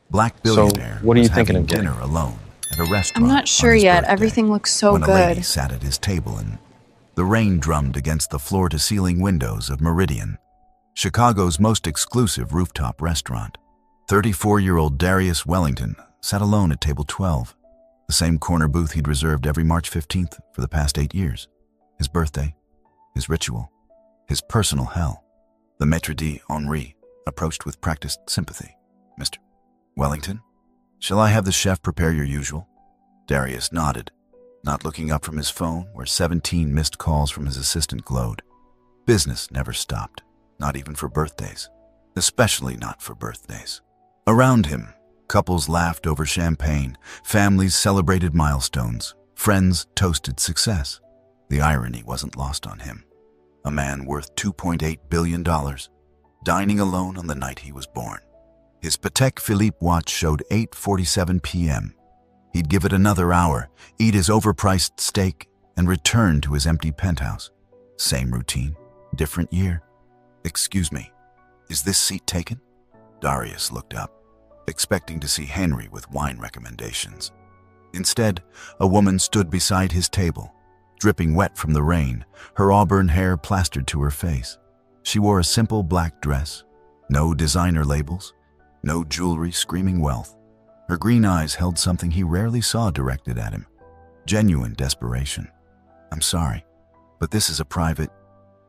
Black So, Billionaire what are you was thinking having of getting? dinner alone at a I'm restaurant not on sure his yet. birthday Everything looks so when a lady good. sat at his table and the rain drummed against the floor-to-ceiling windows of Meridian, Chicago's most exclusive rooftop restaurant. 34-year-old Darius Wellington sat alone at table 12, the same corner booth he'd reserved every March 15th for the past 8 years. His birthday, his ritual, his personal hell. The maitre d' approached with practiced sympathy. "Mr. Wellington, shall I have the chef prepare your usual?" Darius nodded, not looking up from his phone where 17 missed calls from his assistant glowed. Business never stopped, not even for birthdays, especially not for birthdays. Around him, couples laughed over champagne, families celebrated milestones, friends toasted success. The irony wasn't lost on him. A man worth $2.8 billion, dining alone on the night he was born. His Patek Philippe watch showed 8:47 p.m. He'd give it another hour, eat his overpriced steak, and return to his empty penthouse. Same routine, different year. "Excuse me, is this seat taken?" Darius looked up, expecting to see Henry with wine recommendations. Instead, a woman stood beside his table, dripping wet from the rain, her auburn hair plastered to her face. She wore a simple black dress, no designer labels, no jewelry screaming wealth. Her green eyes held something he rarely saw directed at him, genuine desperation. "I'm sorry, but this is a private...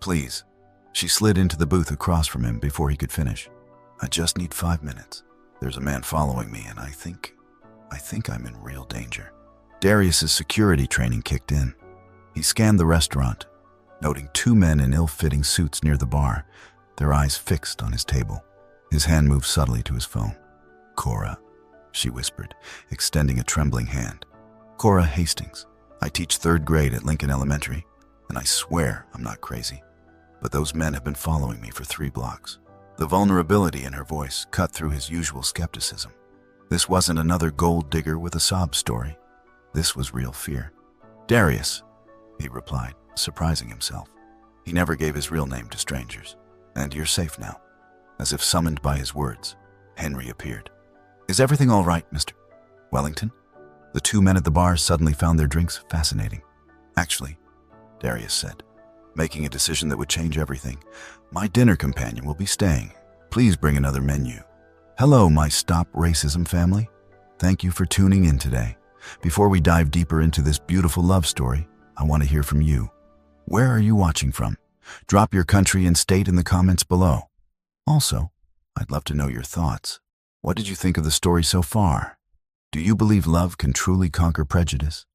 Please." She slid into the booth across from him before he could finish. "I just need 5 minutes. There's a man following me, and I think I'm in real danger." Darius's security training kicked in. He scanned the restaurant, noting 2 men in ill-fitting suits near the bar, their eyes fixed on his table. His hand moved subtly to his phone. "Cora," she whispered, extending a trembling hand. "Cora Hastings. I teach 3rd grade at Lincoln Elementary, and I swear I'm not crazy. But those men have been following me for 3 blocks." The vulnerability in her voice cut through his usual skepticism. This wasn't another gold digger with a sob story. This was real fear. "Darius," he replied, surprising himself. He never gave his real name to strangers. "And you're safe now." As if summoned by his words, Henry appeared. "Is everything all right, Mr. Wellington?" The 2 men at the bar suddenly found their drinks fascinating. "Actually," Darius said, making a decision that would change everything, "my dinner companion will be staying. Please bring another menu." "Hello, my Stop Racism family. Thank you for tuning in today. Before we dive deeper into this beautiful love story, I want to hear from you. Where are you watching from? Drop your country and state in the comments below. Also, I'd love to know your thoughts. What did you think of the story so far? Do you believe love can truly conquer prejudice?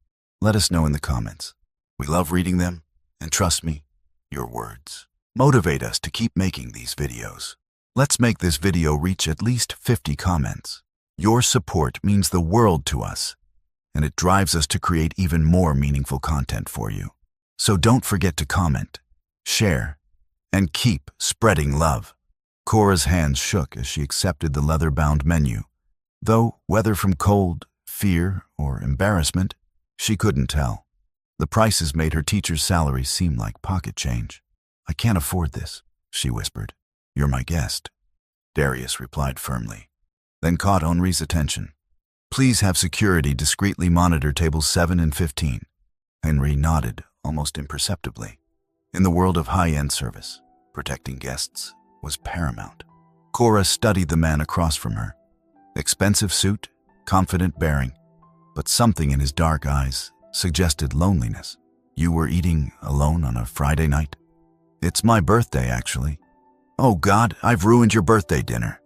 Let us know in the comments. We love reading them, and trust me, your words motivate us to keep making these videos. Let's make this video reach at least 50 comments. Your support means the world to us, and it drives us to create even more meaningful content for you. So don't forget to comment, share, and keep spreading love. Cora's hands shook as she accepted the leather-bound menu, though whether from cold, fear, or embarrassment, she couldn't tell. The prices made her teacher's salary seem like pocket change. "I can't afford this," she whispered. "You're my guest," Darius replied firmly, then caught Henri's attention. "Please have security discreetly monitor tables 7 and 15. Henry nodded, almost imperceptibly. In the world of high-end service, protecting guests was paramount. Cora studied the man across from her. Expensive suit, confident bearing, but something in his dark eyes suggested loneliness. "You were eating alone on a Friday night?" "It's my birthday, actually." "Oh God, I've ruined your birthday dinner."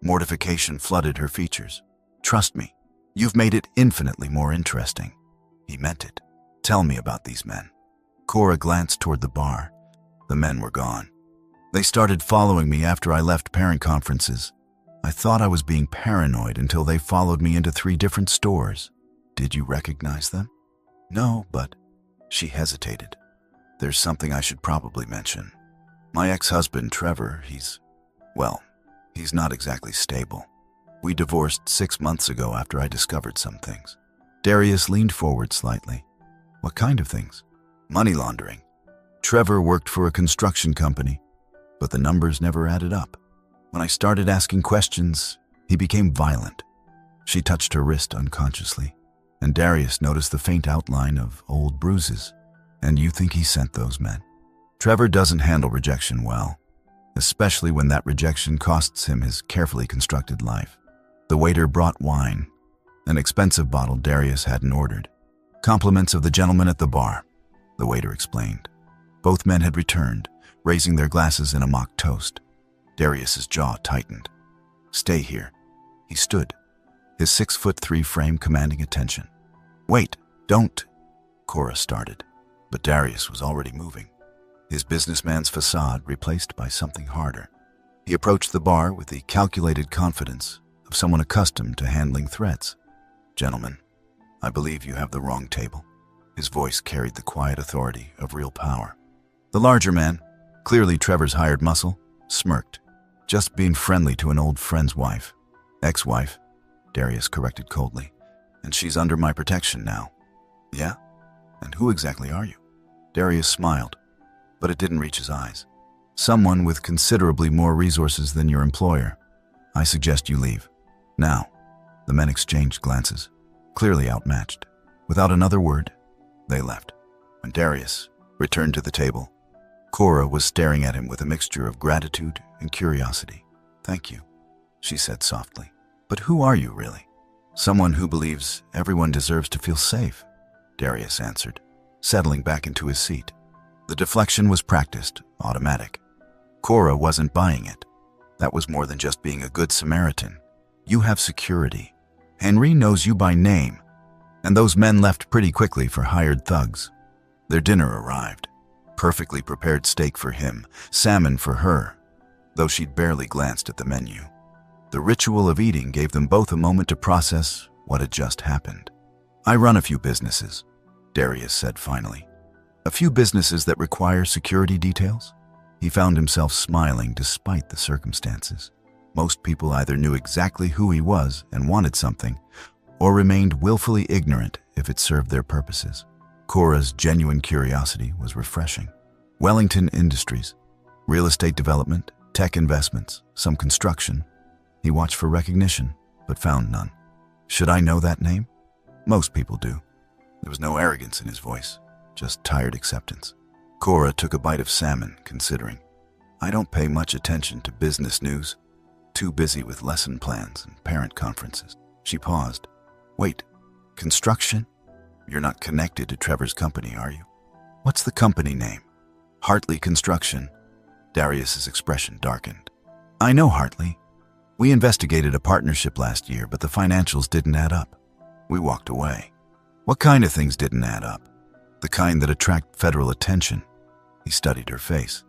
Mortification flooded her features. "Trust me, you've made it infinitely more interesting." He meant it. "Tell me about these men." Cora glanced toward the bar. The men were gone. "They started following me after I left parent conferences. I thought I was being paranoid until they followed me into 3 different stores." "Did you recognize them?" "No, but..." She hesitated. "There's something I should probably mention. My ex-husband, Trevor, he's not exactly stable. We divorced 6 months ago after I discovered some things." Darius leaned forward slightly. "What kind of things?" "Money laundering. Trevor worked for a construction company, but the numbers never added up. When I started asking questions, he became violent. She touched her wrist unconsciously, and Darius noticed the faint outline of old bruises. And you think he sent those men? Trevor doesn't handle rejection well, especially when that rejection costs him his carefully constructed life. The waiter brought wine, an expensive bottle Darius hadn't ordered. Compliments of the gentleman at the bar, the waiter explained. Both men had returned, raising their glasses in a mock toast. Darius's jaw tightened. Stay here. He stood, his 6'3" frame commanding attention. Wait, don't, Cora started, but Darius was already moving, his businessman's facade replaced by something harder. He approached the bar with the calculated confidence of someone accustomed to handling threats. Gentlemen, I believe you have the wrong table. His voice carried the quiet authority of real power. The larger man, clearly Trevor's hired muscle, smirked. Just being friendly to an old friend's wife. Ex-wife, Darius corrected coldly. And she's under my protection now. Yeah? And who exactly are you? Darius smiled, but it didn't reach his eyes. Someone with considerably more resources than your employer. I suggest you leave. Now. The men exchanged glances, clearly outmatched. Without another word, they left. When Darius returned to the table, Cora was staring at him with a mixture of gratitude and curiosity. Thank you, she said softly. But who are you, really? Someone who believes everyone deserves to feel safe, Darius answered, settling back into his seat. The deflection was practiced, automatic. Cora wasn't buying it. That was more than just being a good Samaritan. You have security. Henry knows you by name. And those men left pretty quickly for hired thugs. Their dinner arrived. Perfectly prepared steak for him, salmon for her, though she'd barely glanced at the menu. The ritual of eating gave them both a moment to process what had just happened. I run a few businesses, Darius said finally. A few businesses that require security details? He found himself smiling despite the circumstances. Most people either knew exactly who he was and wanted something, or remained willfully ignorant if it served their purposes. Cora's genuine curiosity was refreshing. Wellington Industries, real estate development, tech investments, some construction. He watched for recognition, but found none. Should I know that name? Most people do. There was no arrogance in his voice, just tired acceptance. Cora took a bite of salmon, considering. I don't pay much attention to business news. Too busy with lesson plans and parent conferences. She paused. Wait, construction? You're not connected to Trevor's company, are you? What's the company name? Hartley Construction. Darius's expression darkened. I know Hartley. We investigated a partnership last year, but the financials didn't add up. We walked away. What kind of things didn't add up? The kind that attract federal attention. He studied her face.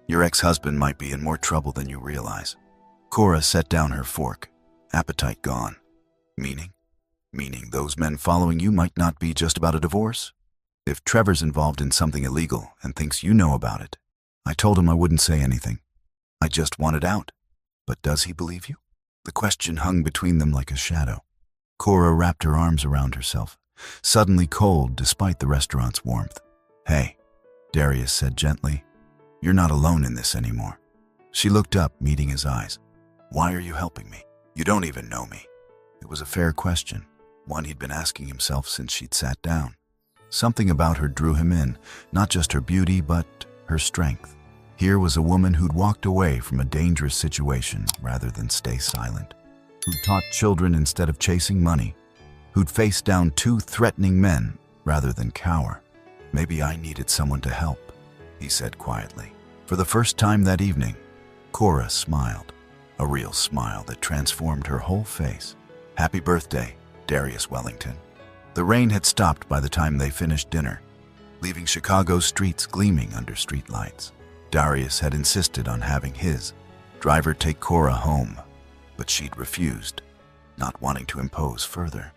Your ex-husband might be in more trouble than you realize. Cora set down her fork, appetite gone. Meaning? Meaning those men following you might not be just about a divorce? If Trevor's involved in something illegal and thinks you know about it, I told him I wouldn't say anything. I just wanted out. But does he believe you? The question hung between them like a shadow. Cora wrapped her arms around herself, suddenly cold despite the restaurant's warmth. Hey, Darius said gently, you're not alone in this anymore. She looked up, meeting his eyes. Why are you helping me? You don't even know me. It was a fair question, one he'd been asking himself since she'd sat down. Something about her drew him in, not just her beauty, but her strength. Here was a woman who'd walked away from a dangerous situation rather than stay silent, who'd taught children instead of chasing money, who'd faced down two threatening men rather than cower. Maybe I needed someone to help, he said quietly. For the first time that evening, Cora smiled, a real smile that transformed her whole face. Happy birthday, Darius Wellington. The rain had stopped by the time they finished dinner, leaving Chicago's streets gleaming under streetlights. Darius had insisted on having his driver take Cora home, but she'd refused, not wanting to impose further.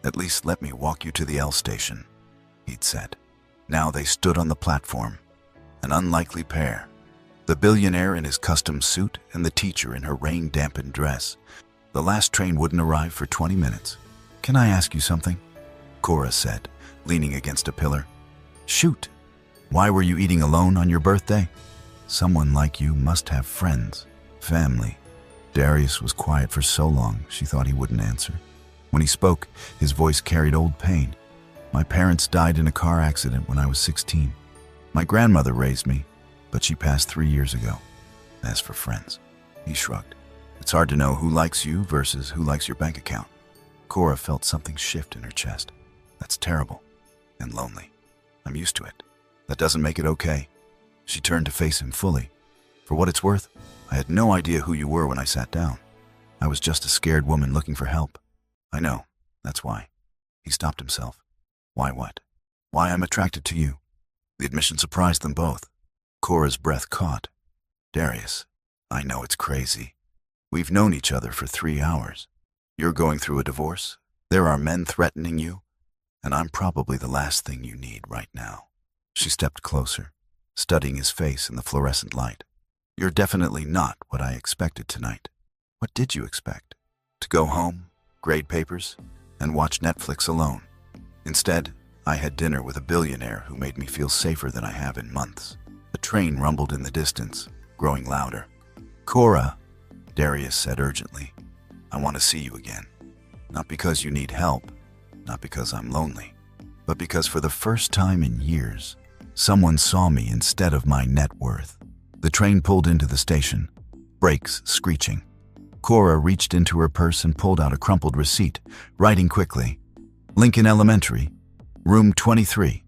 At least let me walk you to the L station, he'd said. Now they stood on the platform, an unlikely pair, the billionaire in his custom suit and the teacher in her rain-dampened dress. The last train wouldn't arrive for 20 minutes. Can I ask you something? Cora said, leaning against a pillar. Shoot. Why were you eating alone on your birthday? Someone like you must have friends, family. Darius was quiet for so long, she thought he wouldn't answer. When he spoke, his voice carried old pain. My parents died in a car accident when I was 16. My grandmother raised me, but she passed 3 years ago. As for friends, he shrugged. It's hard to know who likes you versus who likes your bank account. Cora felt something shift in her chest. That's terrible and lonely. I'm used to it. That doesn't make it okay. She turned to face him fully. For what it's worth, I had no idea who you were when I sat down. I was just a scared woman looking for help. I know, that's why. He stopped himself. Why what? Why I'm attracted to you. The admission surprised them both. Cora's breath caught. Darius, I know it's crazy. We've known each other for 3 hours. You're going through a divorce. There are men threatening you. And I'm probably the last thing you need right now. She stepped closer, studying his face in the fluorescent light. You're definitely not what I expected tonight. What did you expect? To go home, grade papers, and watch Netflix alone. Instead, I had dinner with a billionaire who made me feel safer than I have in months. A train rumbled in the distance, growing louder. Cora, Darius said urgently, I want to see you again. Not because you need help, not because I'm lonely, but because for the first time in years, someone saw me instead of my net worth. The train pulled into the station, brakes screeching. Cora reached into her purse and pulled out a crumpled receipt, writing quickly, Lincoln Elementary, room 23.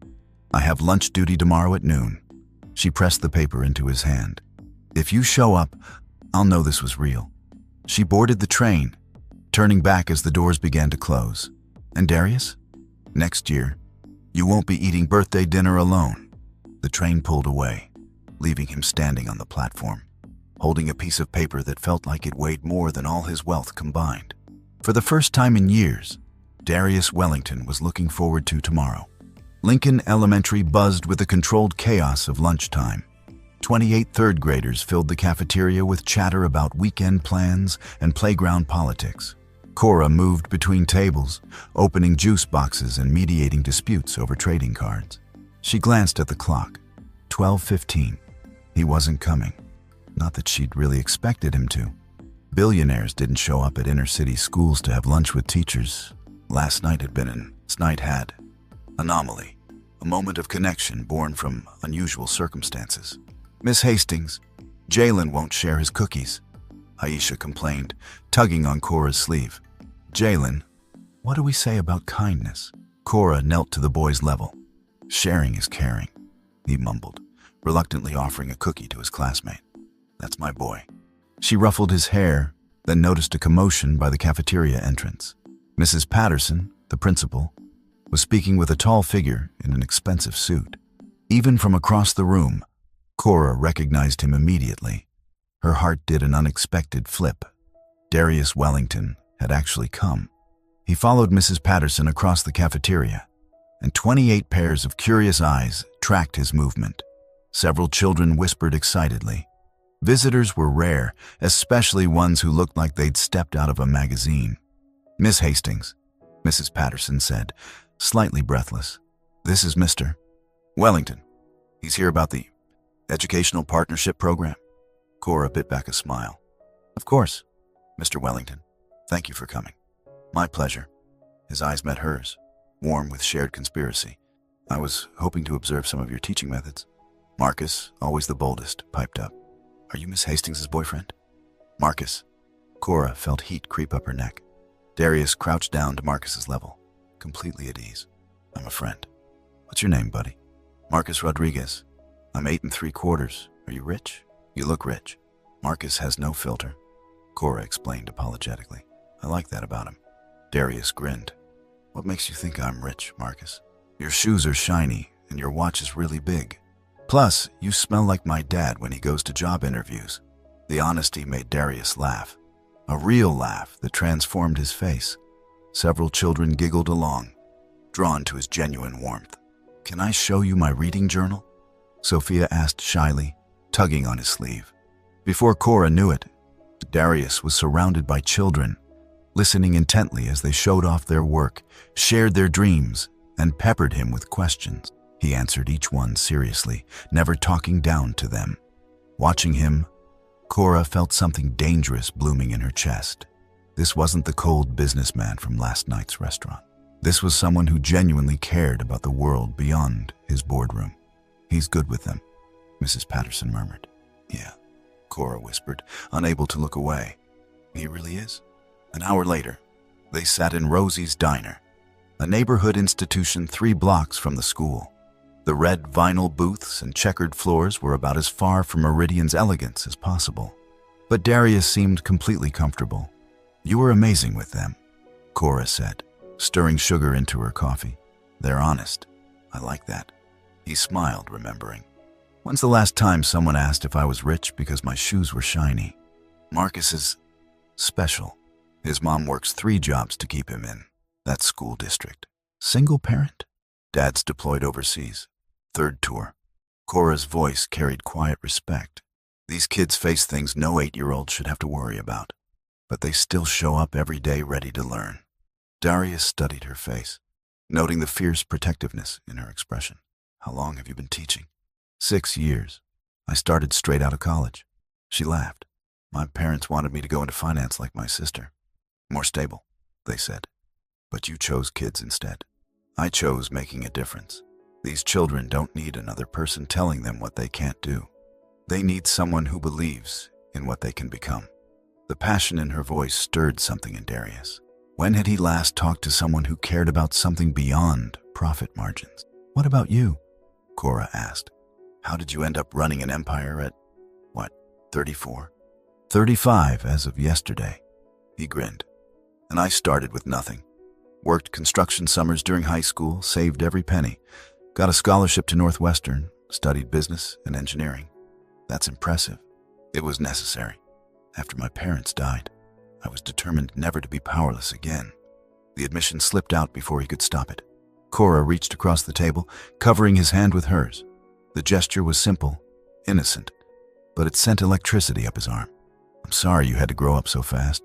I have lunch duty tomorrow at noon. She pressed the paper into his hand. If you show up, I'll know this was real. She boarded the train, turning back as the doors began to close. And Darius? Next year, you won't be eating birthday dinner alone. The train pulled away, leaving him standing on the platform, holding a piece of paper that felt like it weighed more than all his wealth combined. For the first time in years, Darius Wellington was looking forward to tomorrow. Lincoln Elementary buzzed with the controlled chaos of lunchtime. 28 third graders filled the cafeteria with chatter about weekend plans and playground politics. Cora moved between tables, opening juice boxes and mediating disputes over trading cards. She glanced at the clock. 12:15. He wasn't coming. Not that she'd really expected him to. Billionaires didn't show up at inner-city schools to have lunch with teachers. Last night had been an anomaly, a moment of connection born from unusual circumstances. Miss Hastings, Jalen won't share his cookies, Aisha complained, tugging on Cora's sleeve. Jalen, what do we say about kindness? Cora knelt to the boy's level. Sharing is caring, he mumbled, reluctantly offering a cookie to his classmate. That's my boy. She ruffled his hair, then noticed a commotion by the cafeteria entrance. Mrs. Patterson, the principal, was speaking with a tall figure in an expensive suit. Even from across the room, Cora recognized him immediately. Her heart did an unexpected flip. Darius Wellington had actually come. He followed Mrs. Patterson across the cafeteria, and 28 pairs of curious eyes tracked his movement. Several children whispered excitedly. Visitors were rare, especially ones who looked like they'd stepped out of a magazine. Miss Hastings, Mrs. Patterson said, slightly breathless. This is Mr. Wellington. He's here about the Educational Partnership Program. Cora bit back a smile. Of course, Mr. Wellington. Thank you for coming. My pleasure. His eyes met hers, warm with shared conspiracy. I was hoping to observe some of your teaching methods. Marcus, always the boldest, piped up. Are you Miss Hastings' boyfriend? Marcus. Cora felt heat creep up her neck. Darius crouched down to Marcus's level, completely at ease. I'm a friend. What's your name, buddy? Marcus Rodriguez. I'm 8 3/4. Are you rich? You look rich. Marcus has no filter, Cora explained apologetically. I like that about him. Darius grinned. What makes you think I'm rich, Marcus? Your shoes are shiny and your watch is really big. Plus, you smell like my dad when he goes to job interviews. The honesty made Darius laugh. A real laugh that transformed his face. Several children giggled along, drawn to his genuine warmth. Can I show you my reading journal? Sophia asked shyly, tugging on his sleeve. Before Cora knew it, Darius was surrounded by children, listening intently as they showed off their work, shared their dreams, and peppered him with questions. He answered each one seriously, never talking down to them. Watching him, Cora felt something dangerous blooming in her chest. This wasn't the cold businessman from last night's restaurant. This was someone who genuinely cared about the world beyond his boardroom. "He's good with them," Mrs. Patterson murmured. "Yeah," Cora whispered, unable to look away. "He really is?" An hour later, they sat in Rosie's Diner, a neighborhood institution 3 blocks from the school. The red vinyl booths and checkered floors were about as far from Meridian's elegance as possible. But Darius seemed completely comfortable. "You were amazing with them," Cora said, stirring sugar into her coffee. "They're honest. I like that." He smiled, remembering. "When's the last time someone asked if I was rich because my shoes were shiny?" Marcus is special. His mom works 3 jobs to keep him in that school district. Single parent? Dad's deployed overseas. 3rd tour. Cora's voice carried quiet respect. These kids face things no 8-year-old should have to worry about, but they still show up every day ready to learn. Darius studied her face, noting the fierce protectiveness in her expression. "How long have you been teaching?" 6 years. I started straight out of college." She laughed. "My parents wanted me to go into finance like my sister. More stable," they said. "But you chose kids instead." "I chose making a difference. These children don't need another person telling them what they can't do. They need someone who believes in what they can become." The passion in her voice stirred something in Darius. When had he last talked to someone who cared about something beyond profit margins? "What about you?" Cora asked. "How did you end up running an empire at, 34? 35 as of yesterday." He grinned. "And I started with nothing. Worked construction summers during high school, saved every penny, got a scholarship to Northwestern, studied business and engineering. That's impressive. It was necessary. After my parents died, I was determined never to be powerless again." The admission slipped out before he could stop it. Cora reached across the table, covering his hand with hers. The gesture was simple, innocent, but it sent electricity up his arm. "I'm sorry you had to grow up so fast."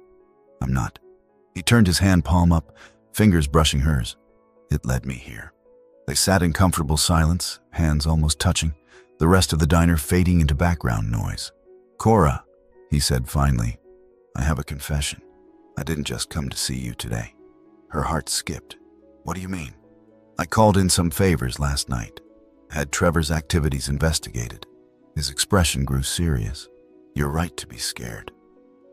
"I'm not." He turned his hand palm up, fingers brushing hers. "It led me here." They sat in comfortable silence, hands almost touching, the rest of the diner fading into background noise. "Cora," he said finally, "I have a confession. I didn't just come to see you today." Her heart skipped. "What do you mean?" "I called in some favors last night. Had Trevor's activities investigated." His expression grew serious. "You're right to be scared.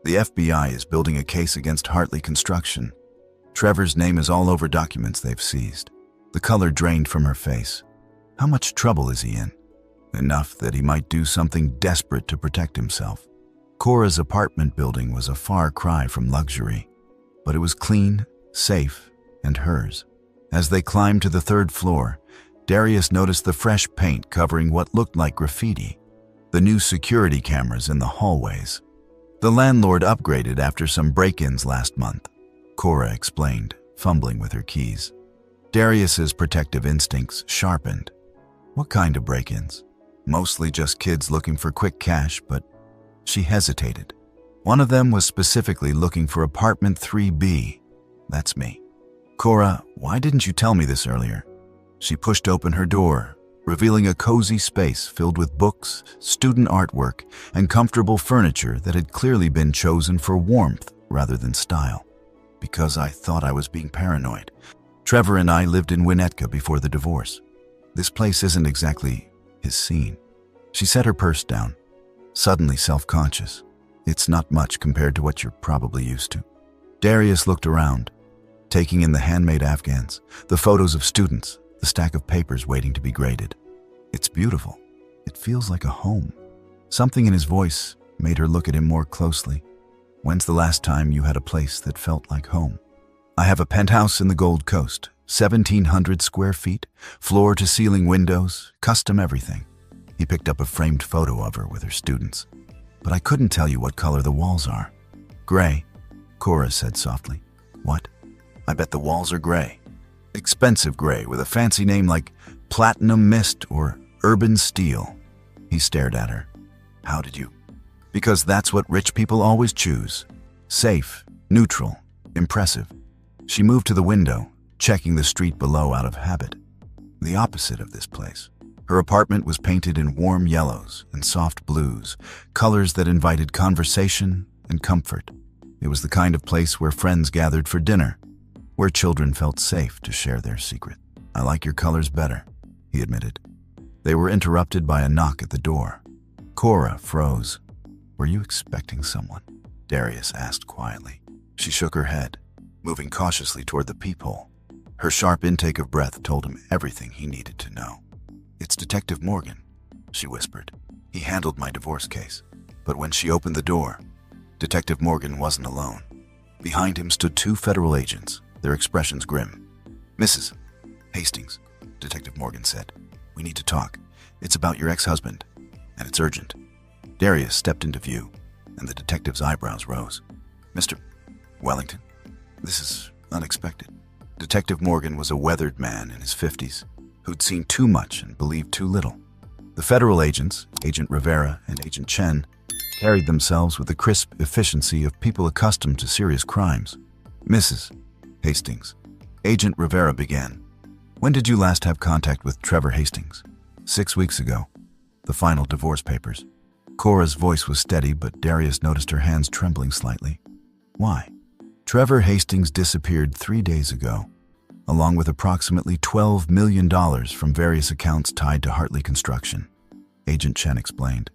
The FBI is building a case against Hartley Construction. Trevor's name is all over documents they've seized." The color drained from her face. "How much trouble is he in?" "Enough that he might do something desperate to protect himself." Cora's apartment building was a far cry from luxury, but it was clean, safe, and hers. As they climbed to the 3rd floor, Darius noticed the fresh paint covering what looked like graffiti, the new security cameras in the hallways. "The landlord upgraded after some break-ins last month," Cora explained, fumbling with her keys. Darius's protective instincts sharpened. "What kind of break-ins?" "Mostly just kids looking for quick cash, but..." She hesitated. "One of them was specifically looking for apartment 3B. That's me." "Cora, why didn't you tell me this earlier?" She pushed open her door, revealing a cozy space filled with books, student artwork, and comfortable furniture that had clearly been chosen for warmth rather than style. "Because I thought I was being paranoid. Trevor and I lived in Winnetka before the divorce. This place isn't exactly his scene." She set her purse down, suddenly self-conscious. "It's not much compared to what you're probably used to." Darius looked around, taking in the handmade Afghans, the photos of students, the stack of papers waiting to be graded. "It's beautiful. It feels like a home." Something in his voice made her look at him more closely. "When's the last time you had a place that felt like home?" "I have a penthouse in the Gold Coast, 1,700 square feet, floor-to-ceiling windows, custom everything." He picked up a framed photo of her with her students. "But I couldn't tell you what color the walls are." "Gray," Cora said softly. "What?" "I bet the walls are gray. Expensive gray with a fancy name like Platinum Mist or Urban Steel." He stared at her. "How did you?" "Because that's what rich people always choose. Safe, neutral, impressive." She moved to the window, checking the street below out of habit. The opposite of this place. Her apartment was painted in warm yellows and soft blues, colors that invited conversation and comfort. It was the kind of place where friends gathered for dinner, where children felt safe to share their secret. "I like your colors better," he admitted. They were interrupted by a knock at the door. Cora froze. "Were you expecting someone?" Darius asked quietly. She shook her head, moving cautiously toward the peephole. Her sharp intake of breath told him everything he needed to know. "It's Detective Morgan," she whispered. "He handled my divorce case." But when she opened the door, Detective Morgan wasn't alone. Behind him stood two federal agents, their expressions grim. "Mrs. Hastings," Detective Morgan said, "we need to talk. It's about your ex-husband, and it's urgent." Darius stepped into view, and the detective's eyebrows rose. "Mr. Wellington, this is unexpected." Detective Morgan was a weathered man in his 50s who'd seen too much and believed too little. The federal agents, Agent Rivera and Agent Chen, carried themselves with the crisp efficiency of people accustomed to serious crimes. "Mrs. Hastings," Agent Rivera began, "when did you last have contact with Trevor Hastings?" 6 weeks ago. The final divorce papers." Cora's voice was steady, but Darius noticed her hands trembling slightly. "Why?" "Trevor Hastings disappeared 3 days ago, along with approximately $12 million from various accounts tied to Hartley Construction," Agent Chen explained.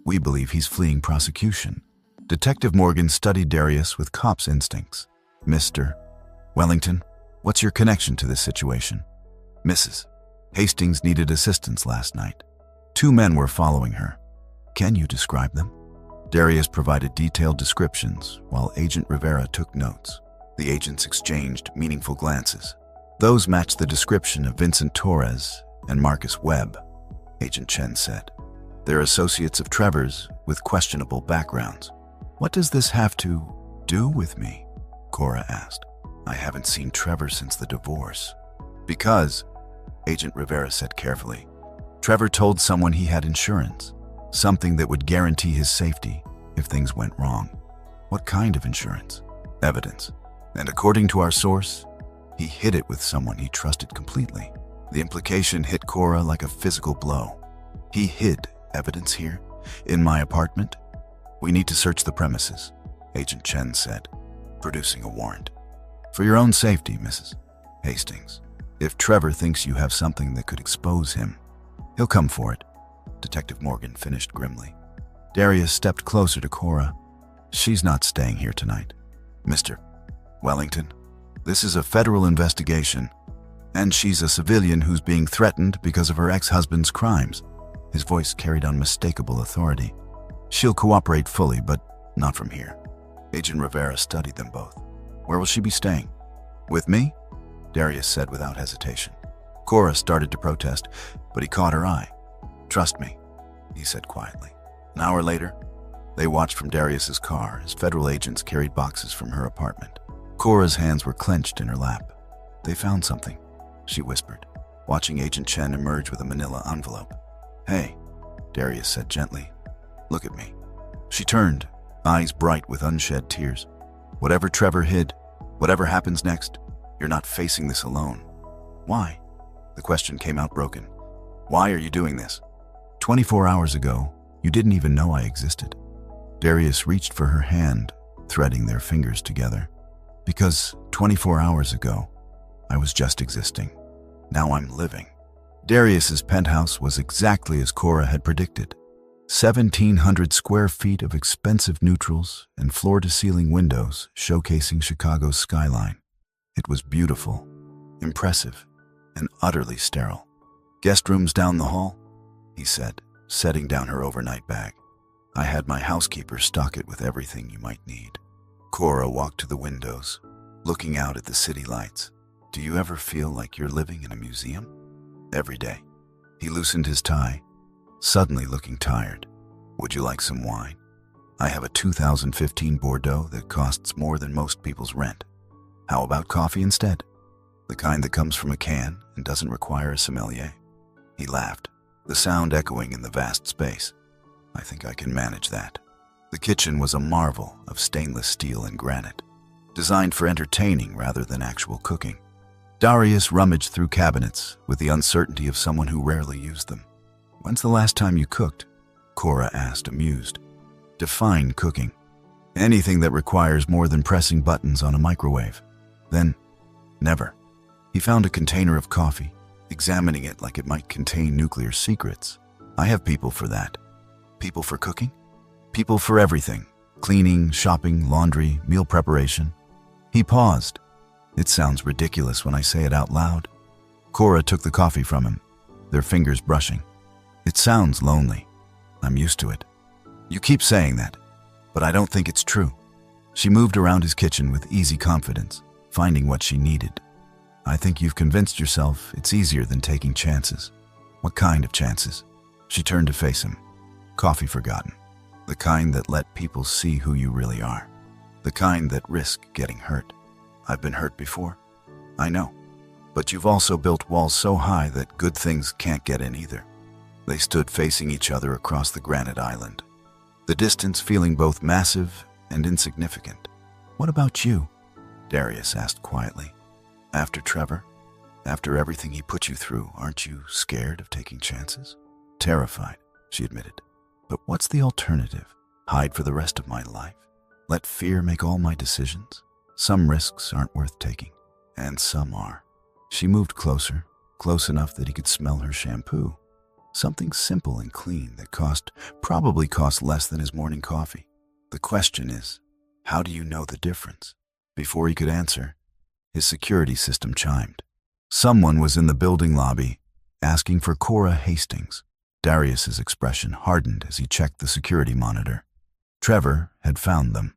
"We believe he's fleeing prosecution." Detective Morgan studied Darius with cop's instincts. "Mr. Wellington, what's your connection to this situation?" "Mrs. Hastings needed assistance last night. 2 men were following her." "Can you describe them?" Darius provided detailed descriptions, while Agent Rivera took notes. The agents exchanged meaningful glances. "Those match the description of Vincent Torres and Marcus Webb," Agent Chen said. "They're associates of Trevor's with questionable backgrounds." "What does this have to do with me?" Cora asked. "I haven't seen Trevor since the divorce." "Because," Agent Rivera said carefully, "Trevor told someone he had insurance, something that would guarantee his safety if things went wrong." "What kind of insurance?" "Evidence. And according to our source, he hid it with someone he trusted completely." The implication hit Cora like a physical blow. "He hid evidence here? In my apartment?" "We need to search the premises," Agent Chen said, producing a warrant. "For your own safety, Mrs. Hastings. If Trevor thinks you have something that could expose him, he'll come for it," Detective Morgan finished grimly. Darius stepped closer to Cora. "She's not staying here tonight. Mr. Wellington, this is a federal investigation, and she's a civilian who's being threatened because of her ex-husband's crimes." His voice carried unmistakable authority. "She'll cooperate fully, but not from here." Agent Rivera studied them both. "Where will she be staying?" "With me?" Darius said without hesitation. Cora started to protest, but he caught her eye. "Trust me," he said quietly. An hour later, they watched from Darius's car as federal agents carried boxes from her apartment. Cora's hands were clenched in her lap. "They found something," she whispered, watching Agent Chen emerge with a manila envelope. "Hey," Darius said gently, "look at me." She turned, eyes bright with unshed tears. "Whatever Trevor hid, whatever happens next, you're not facing this alone." "Why?" The question came out broken. "Why are you doing this?" 24 hours ago, you didn't even know I existed." Darius reached for her hand, threading their fingers together. "Because 24 hours ago, I was just existing. Now I'm living." Darius's penthouse was exactly as Cora had predicted. 1,700 square feet of expensive neutrals and floor-to-ceiling windows showcasing Chicago's skyline. It was beautiful, impressive, and utterly sterile. "Guest rooms down the hall," he said, setting down her overnight bag. "I had my housekeeper stock it with everything you might need." Cora walked to the windows, looking out at the city lights. "Do you ever feel like you're living in a museum?" "Every day." He loosened his tie, suddenly looking tired. "Would you like some wine? I have a 2015 Bordeaux that costs more than most people's rent. How about coffee instead? The kind that comes from a can and doesn't require a sommelier." He laughed, the sound echoing in the vast space. "I think I can manage that." The kitchen was a marvel of stainless steel and granite, designed for entertaining rather than actual cooking. Darius rummaged through cabinets with the uncertainty of someone who rarely used them. "When's the last time you cooked?" Cora asked, amused. "Define cooking." Anything that requires more than pressing buttons on a microwave. Then, never. He found a container of coffee, examining it like it might contain nuclear secrets. I have people for that. People for cooking? People for everything. Cleaning, shopping, laundry, meal preparation. He paused. It sounds ridiculous when I say it out loud. Cora took the coffee from him, their fingers brushing. It sounds lonely. I'm used to it. You keep saying that, but I don't think it's true. She moved around his kitchen with easy confidence, finding what she needed. I think you've convinced yourself it's easier than taking chances. What kind of chances? She turned to face him. Coffee forgotten. The kind that let people see who you really are. The kind that risk getting hurt. I've been hurt before. I know. But you've also built walls so high that good things can't get in either. They stood facing each other across the granite island, the distance feeling both massive and insignificant. What about you? Darius asked quietly. After Trevor, after everything he put you through, aren't you scared of taking chances? Terrified, she admitted. But what's the alternative? Hide for the rest of my life? Let fear make all my decisions? Some risks aren't worth taking, and some are. She moved closer, close enough that he could smell her shampoo. Something simple and clean that probably cost less than his morning coffee. The question is, how do you know the difference? Before he could answer, his security system chimed. Someone was in the building lobby, asking for Cora Hastings. Darius's expression hardened as he checked the security monitor. Trevor had found them.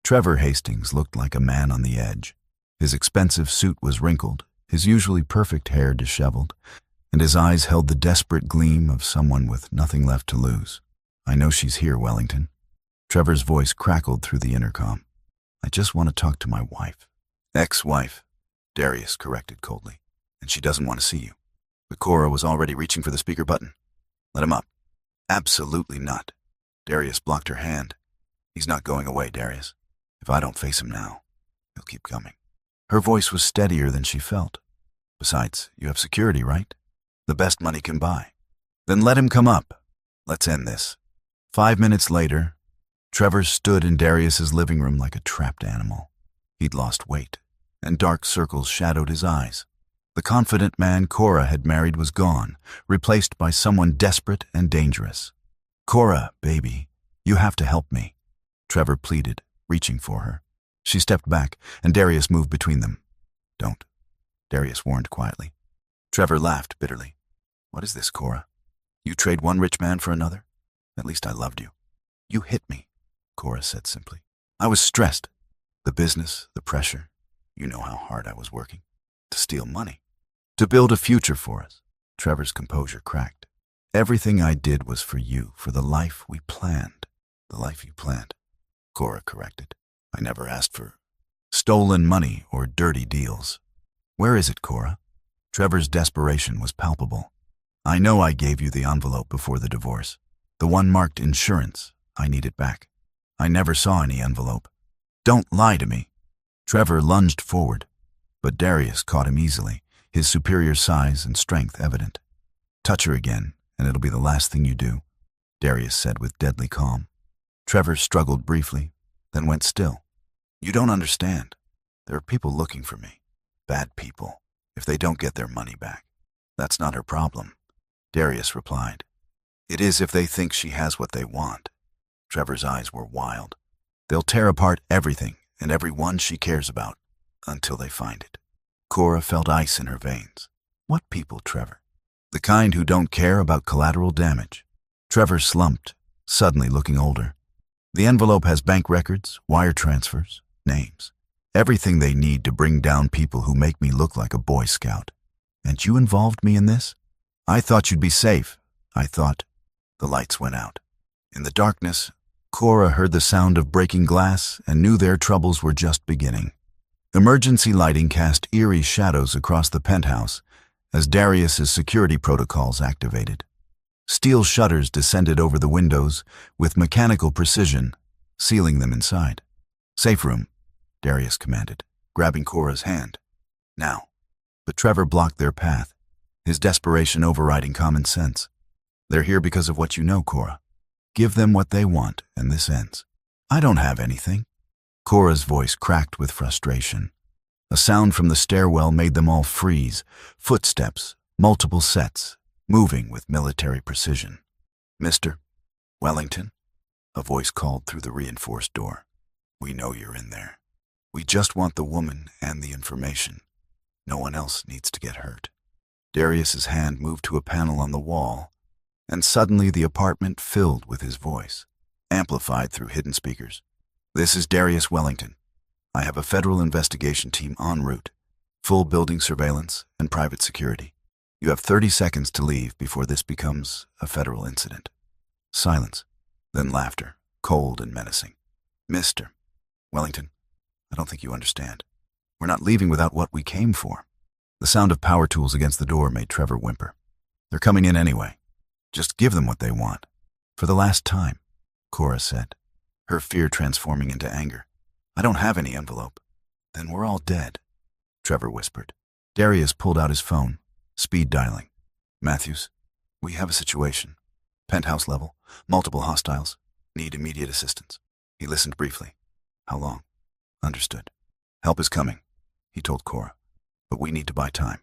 Trevor Hastings looked like a man on the edge. His expensive suit was wrinkled, his usually perfect hair disheveled, and his eyes held the desperate gleam of someone with nothing left to lose. I know she's here, Wellington. Trevor's voice crackled through the intercom. I just want to talk to my wife. Ex-wife, Darius corrected coldly, and she doesn't want to see you. But Cora was already reaching for the speaker button. Let him up. Absolutely not. Darius blocked her hand. He's not going away, Darius. If I don't face him now, he'll keep coming. Her voice was steadier than she felt. Besides, you have security, right? The best money can buy. Then let him come up. Let's end this. 5 minutes later, Trevor stood in Darius's living room like a trapped animal. He'd lost weight, and dark circles shadowed his eyes. The confident man Cora had married was gone, replaced by someone desperate and dangerous. Cora, baby, you have to help me, Trevor pleaded, reaching for her. She stepped back, and Darius moved between them. Don't, Darius warned quietly. Trevor laughed bitterly. What is this, Cora? You trade one rich man for another? At least I loved you. You hit me, Cora said simply. I was stressed. The business, the pressure. You know how hard I was working. To steal money. To build a future for us. Trevor's composure cracked. Everything I did was for you, for the life we planned. The life you planned, Cora corrected. I never asked for stolen money or dirty deals. Where is it, Cora? Trevor's desperation was palpable. I know I gave you the envelope before the divorce. The one marked insurance. I need it back. I never saw any envelope. Don't lie to me. Trevor lunged forward, but Darius caught him easily, his superior size and strength evident. Touch her again, and it'll be the last thing you do, Darius said with deadly calm. Trevor struggled briefly, then went still. You don't understand. There are people looking for me. Bad people, if they don't get their money back. That's not her problem, Darius replied. It is if they think she has what they want. Trevor's eyes were wild. They'll tear apart everything and everyone she cares about until they find it. Cora felt ice in her veins. What people, Trevor? The kind who don't care about collateral damage. Trevor slumped, suddenly looking older. The envelope has bank records, wire transfers, names. Everything they need to bring down people who make me look like a Boy Scout. And you involved me in this? I thought you'd be safe. I thought. The lights went out. In the darkness, Cora heard the sound of breaking glass and knew their troubles were just beginning. Emergency lighting cast eerie shadows across the penthouse as Darius's security protocols activated. Steel shutters descended over the windows with mechanical precision, sealing them inside. Safe room, Darius commanded, grabbing Cora's hand. Now. But Trevor blocked their path, his desperation overriding common sense. They're here because of what you know, Cora. Give them what they want, and this ends. I don't have anything. Cora's voice cracked with frustration. A sound from the stairwell made them all freeze. Footsteps, multiple sets, moving with military precision. Mr. Wellington? A voice called through the reinforced door. We know you're in there. We just want the woman and the information. No one else needs to get hurt. Darius's hand moved to a panel on the wall, and suddenly the apartment filled with his voice, amplified through hidden speakers. This is Darius Wellington. I have a federal investigation team en route, full building surveillance and private security. You have 30 seconds to leave before this becomes a federal incident. Silence, then laughter, cold and menacing. Mr. Wellington, I don't think you understand. We're not leaving without what we came for. The sound of power tools against the door made Trevor whimper. They're coming in anyway. Just give them what they want. For the last time, Cora said, her fear transforming into anger. I don't have any envelope. Then we're all dead, Trevor whispered. Darius pulled out his phone, speed dialing. Matthews, we have a situation. Penthouse level, multiple hostiles, need immediate assistance. He listened briefly. How long? Understood. Help is coming, he told Cora. But we need to buy time.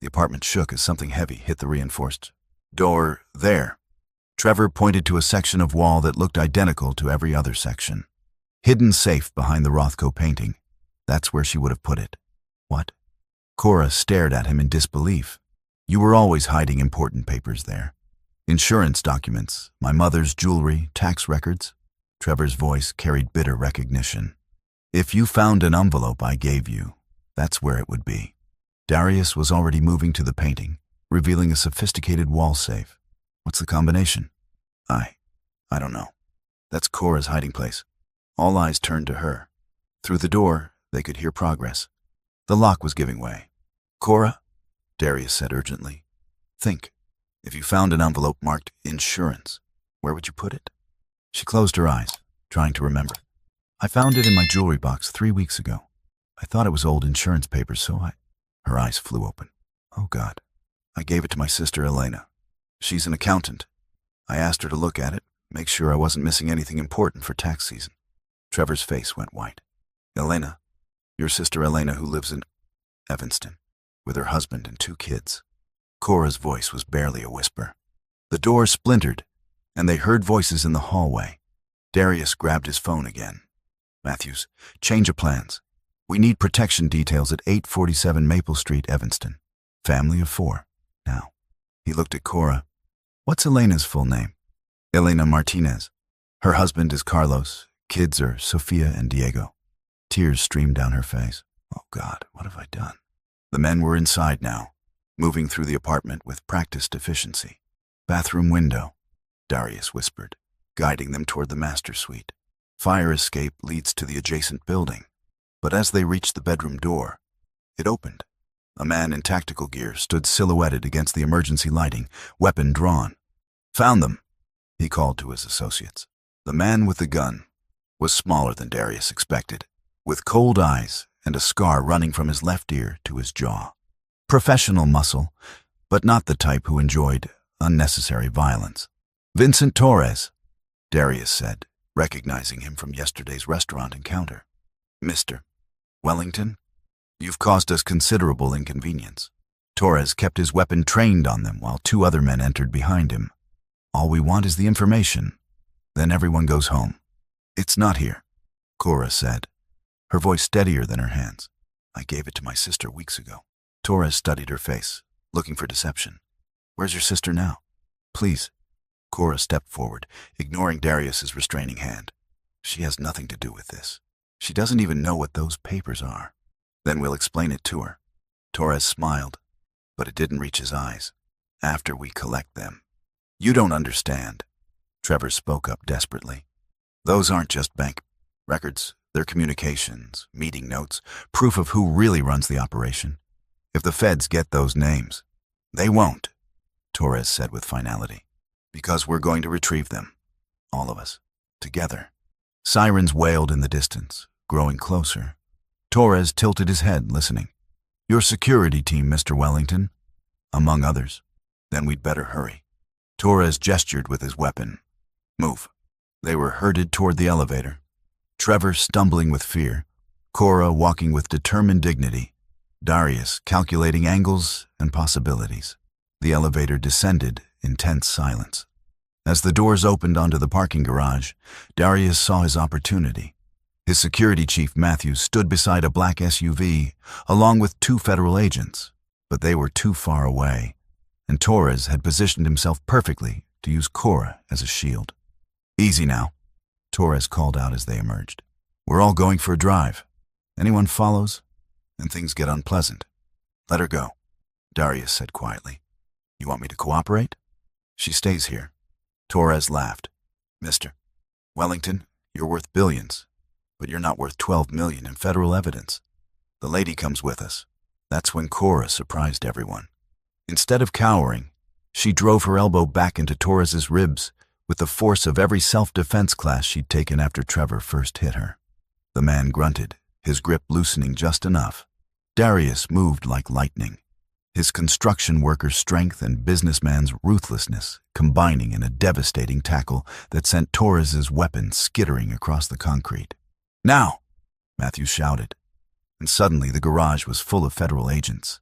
The apartment shook as something heavy hit the reinforced door. There. Trevor pointed to a section of wall that looked identical to every other section. Hidden safe behind the Rothko painting. That's where she would have put it. What? Cora stared at him in disbelief. You were always hiding important papers there. Insurance documents, my mother's jewelry, tax records. Trevor's voice carried bitter recognition. If you found an envelope I gave you, that's where it would be. Darius was already moving to the painting, revealing a sophisticated wall safe. What's the combination? I don't know. That's Cora's hiding place. All eyes turned to her. Through the door, they could hear progress. The lock was giving way. Cora, Darius said urgently, think. If you found an envelope marked insurance, where would you put it? She closed her eyes, trying to remember. I found it in my jewelry box 3 weeks ago. I thought it was old insurance papers, so Her eyes flew open. Oh, God. I gave it to my sister, Elena. She's an accountant. I asked her to look at it, make sure I wasn't missing anything important for tax season. Trevor's face went white. Elena, your sister Elena who lives in Evanston, with her husband and 2 kids. Cora's voice was barely a whisper. The door splintered, and they heard voices in the hallway. Darius grabbed his phone again. Matthews, change of plans. We need protection details at 847 Maple Street, Evanston. Family of 4. Now. He looked at Cora. What's Elena's full name? Elena Martinez. Her husband is Carlos. Kids are Sofia and Diego. Tears streamed down her face. Oh, God, what have I done? The men were inside now, moving through the apartment with practiced efficiency. Bathroom window, Darius whispered, guiding them toward the master suite. Fire escape leads to the adjacent building. But as they reached the bedroom door, it opened. A man in tactical gear stood silhouetted against the emergency lighting, weapon drawn. Found them, he called to his associates. The man with the gun was smaller than Darius expected, with cold eyes and a scar running from his left ear to his jaw. Professional muscle, but not the type who enjoyed unnecessary violence. Vincent Torres, Darius said, recognizing him from yesterday's restaurant encounter. Mr. Wellington, you've caused us considerable inconvenience. Torres kept his weapon trained on them while 2 other men entered behind him. All we want is the information. Then everyone goes home. It's not here, Cora said, her voice steadier than her hands. I gave it to my sister weeks ago. Torres studied her face, looking for deception. Where's your sister now? Please. Cora stepped forward, ignoring Darius's restraining hand. She has nothing to do with this. She doesn't even know what those papers are. Then we'll explain it to her. Torres smiled, but it didn't reach his eyes. After we collect them. You don't understand. Trevor spoke up desperately. Those aren't just bank records. They're communications, meeting notes, proof of who really runs the operation. If the feds get those names, they won't, Torres said with finality. Because we're going to retrieve them. All of us. Together. Sirens wailed in the distance, growing closer. Torres tilted his head, listening. Your security team, Mr. Wellington. Among others. Then we'd better hurry. Torres gestured with his weapon. Move. They were herded toward the elevator, Trevor stumbling with fear, Cora walking with determined dignity, Darius calculating angles and possibilities. The elevator descended in tense silence. As the doors opened onto the parking garage, Darius saw his opportunity. His security chief, Matthews, stood beside a black SUV, along with 2 federal agents, but they were too far away, and Torres had positioned himself perfectly to use Cora as a shield. "Easy now," Torres called out as they emerged. "We're all going for a drive. Anyone follows, and things get unpleasant. Let her go," Darius said quietly. "You want me to cooperate?" "She stays here." Torres laughed. "Mr. Wellington, you're worth billions, but you're not worth 12 million in federal evidence. The lady comes with us." That's when Cora surprised everyone. Instead of cowering, she drove her elbow back into Torres's ribs with the force of every self-defense class she'd taken after Trevor first hit her. The man grunted, his grip loosening just enough. Darius moved like lightning, his construction worker's strength and businessman's ruthlessness combining in a devastating tackle that sent Torres's weapon skittering across the concrete. "Now!" Matthews shouted, and suddenly the garage was full of federal agents.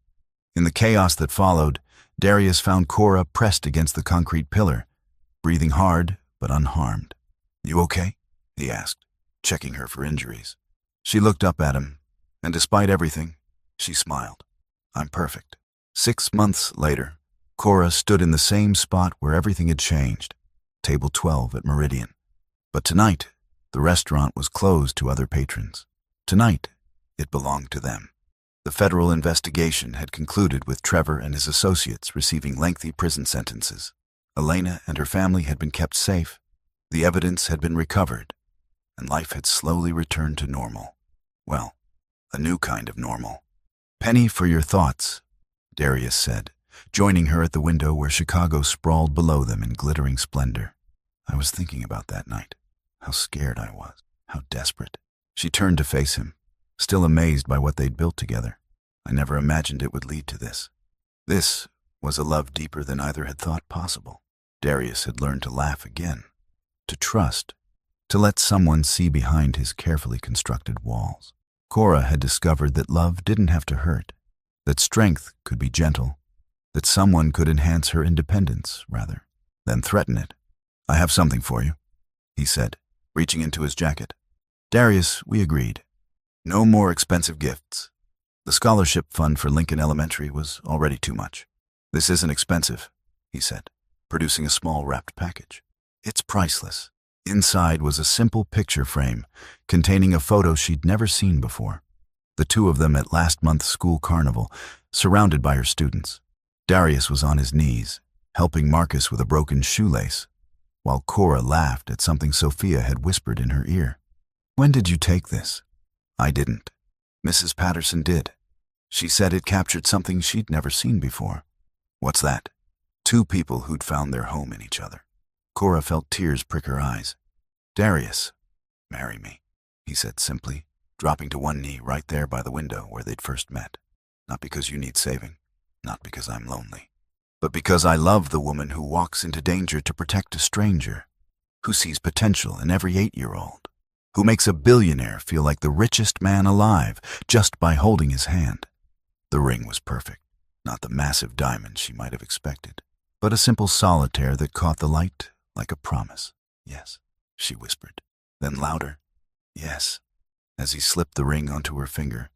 In the chaos that followed, Darius found Cora pressed against the concrete pillar, breathing hard but unharmed. "You okay?" he asked, checking her for injuries. She looked up at him, and despite everything, she smiled. "I'm perfect." 6 months later, Cora stood in the same spot where everything had changed, table 12 at Meridian. But tonight, the restaurant was closed to other patrons. Tonight, it belonged to them. The federal investigation had concluded with Trevor and his associates receiving lengthy prison sentences. Elena and her family had been kept safe, the evidence had been recovered, and life had slowly returned to normal. Well, a new kind of normal. "Penny for your thoughts," Darius said, joining her at the window where Chicago sprawled below them in glittering splendor. "I was thinking about that night, how scared I was, how desperate." She turned to face him, still amazed by what they'd built together. "I never imagined it would lead to this." This was a love deeper than either had thought possible. Darius had learned to laugh again, to trust, to let someone see behind his carefully constructed walls. Cora had discovered that love didn't have to hurt, that strength could be gentle, that someone could enhance her independence, rather than threaten it. "I have something for you," he said, reaching into his jacket. "Darius, we agreed. No more expensive gifts. The scholarship fund for Lincoln Elementary was already too much. This isn't expensive," he said, producing a small wrapped package. "It's priceless." Inside was a simple picture frame containing a photo she'd never seen before. The 2 of them at last month's school carnival, surrounded by her students. Darius was on his knees, helping Marcus with a broken shoelace, while Cora laughed at something Sophia had whispered in her ear. "When did you take this?" "I didn't. Mrs. Patterson did. She said it captured something she'd never seen before." "What's that?" 2 people who'd found their home in each other. Cora felt tears prick her eyes. "Darius, marry me," he said simply, dropping to one knee right there by the window where they'd first met. "Not because you need saving, not because I'm lonely, but because I love the woman who walks into danger to protect a stranger, who sees potential in every 8-year-old, who makes a billionaire feel like the richest man alive just by holding his hand." The ring was perfect, not the massive diamond she might have expected, but a simple solitaire that caught the light like a promise. "Yes," she whispered, then louder, "Yes." As he slipped the ring onto her finger,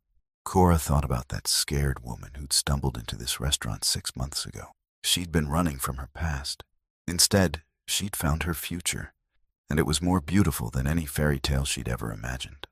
Cora thought about that scared woman who'd stumbled into this restaurant 6 months ago. She'd been running from her past. Instead, she'd found her future, and it was more beautiful than any fairy tale she'd ever imagined.